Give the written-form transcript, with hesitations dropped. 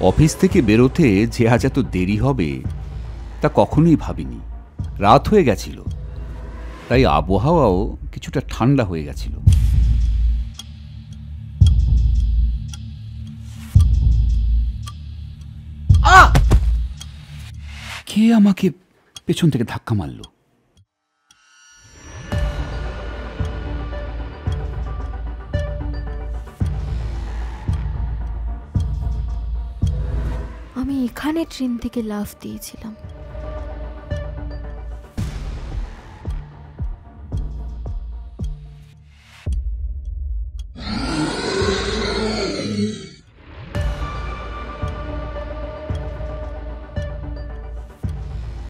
Office থেকে বেরোতে যে আজ এত দেরি হবে তা কখনোই ভাবিনি। রাত হয়ে গেছিল, তাই আবহাওয়াও কিছুটা ঠান্ডা হয়ে গেছিল। কে আমাকে পেছন থেকে ধাক্কা মারল? আমি এখানে ট্রেন থেকে লাফ দিয়েছিলাম।